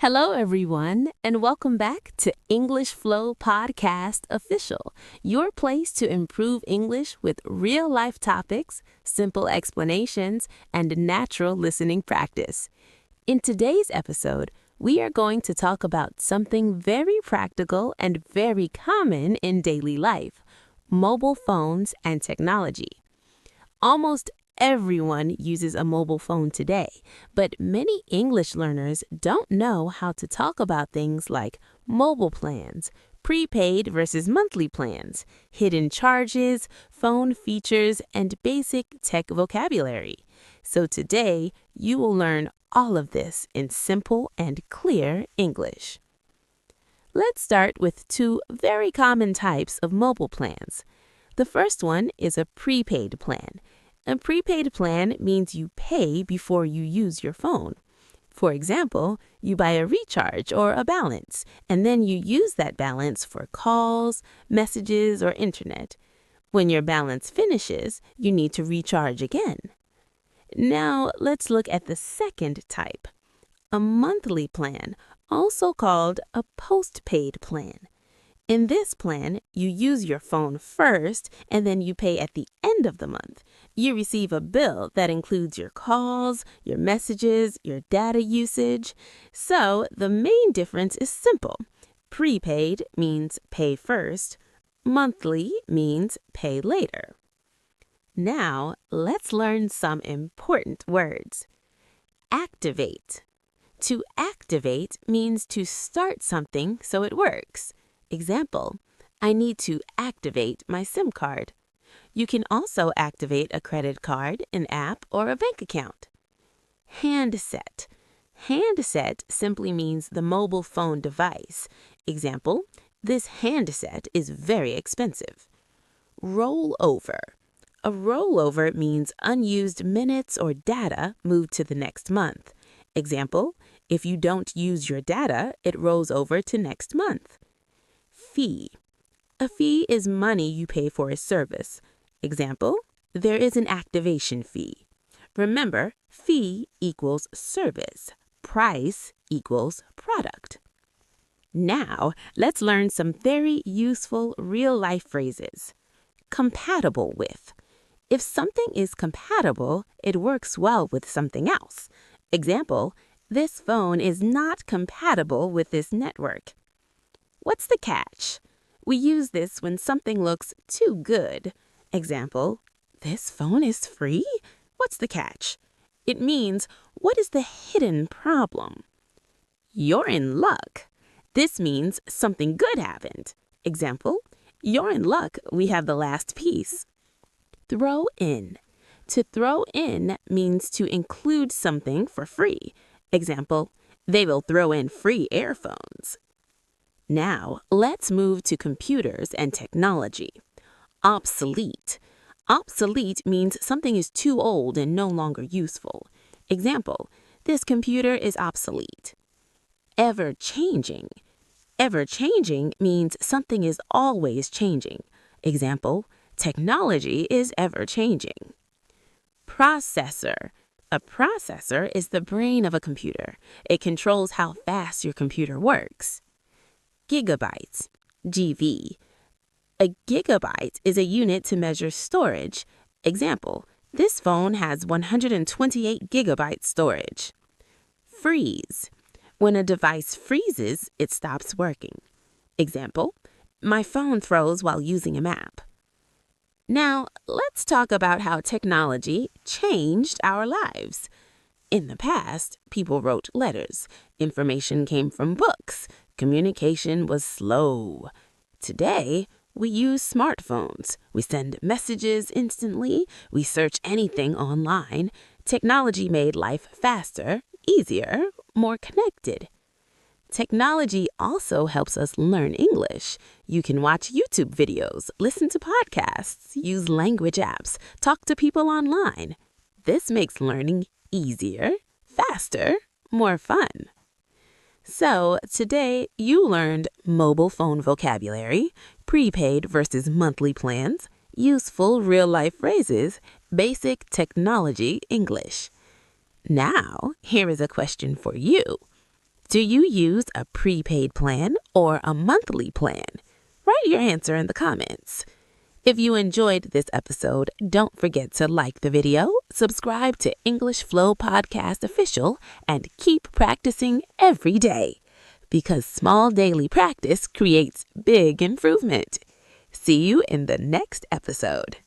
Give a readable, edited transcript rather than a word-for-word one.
Hello, everyone, and welcome back to English Flow Podcast Official, your place to improve English with real-life topics, simple explanations, and natural listening practice. In today's episode, we are going to talk about something very practical and very common in daily life: mobile phones and technology. Almost everyone uses a mobile phone today, but many English learners don't know how to talk about things like mobile plans, prepaid versus monthly plans, hidden charges, phone features, and basic tech vocabulary. So today, you will learn all of this in simple and clear English. Let's start with two very common types of mobile plans. The first one is a prepaid plan. A prepaid plan means you pay before you use your phone. For example, you buy a recharge or a balance, and then you use that balance for calls, messages, or internet. When your balance finishes, you need to recharge again. Now, let's look at the second type, a monthly plan, also called a postpaid plan. In this plan, you use your phone first, and then you pay at the end of the month. You receive a bill that includes your calls, your messages, your data usage. So the main difference is simple. Prepaid means pay first. Monthly means pay later. Now, let's learn some important words. Activate. To activate means to start something so it works. Example, I need to activate my SIM card. You can also activate a credit card, an app, or a bank account. Handset. Handset simply means the mobile phone device. Example, this handset is very expensive. Rollover. A rollover means unused minutes or data moved to the next month. Example, if you don't use your data, it rolls over to next month. Fee. A fee is money you pay for a service. Example, there is an activation fee. Remember, fee equals service. Price equals product. Now, let's learn some very useful real-life phrases. Compatible with. If something is compatible, it works well with something else. Example, this phone is not compatible with this network. What's the catch? We use this when something looks too good. Example, this phone is free? What's the catch? It means, what is the hidden problem? You're in luck. This means something good happened. Example, you're in luck, we have the last piece. Throw in. To throw in means to include something for free. Example, they will throw in free earphones. Now, let's move to computers and technology. Obsolete. Obsolete means something is too old and no longer useful. Example, this computer is obsolete. Ever-changing. Ever-changing means something is always changing. Example, technology is ever-changing. Processor. A processor is the brain of a computer. It controls how fast your computer works. Gigabytes, GV. A gigabyte is a unit to measure storage. Example, this phone has 128 gigabyte storage. Freeze. When a device freezes, it stops working. Example, my phone froze while using a map. Now, let's talk about how technology changed our lives. In the past, people wrote letters. Information came from books. Communication was slow. Today, we use smartphones. We send messages instantly. We search anything online. Technology made life faster, easier, more connected. Technology also helps us learn English. You can watch YouTube videos, listen to podcasts, use language apps, talk to people online. This makes learning easier, faster, more fun. So, today you learned mobile phone vocabulary, prepaid versus monthly plans, useful real-life phrases, basic technology English. Now, here is a question for you. Do you use a prepaid plan or a monthly plan? Write your answer in the comments. If you enjoyed this episode, don't forget to like the video, subscribe to English Flow Podcast Official, and keep practicing every day. Because small daily practice creates big improvement. See you in the next episode.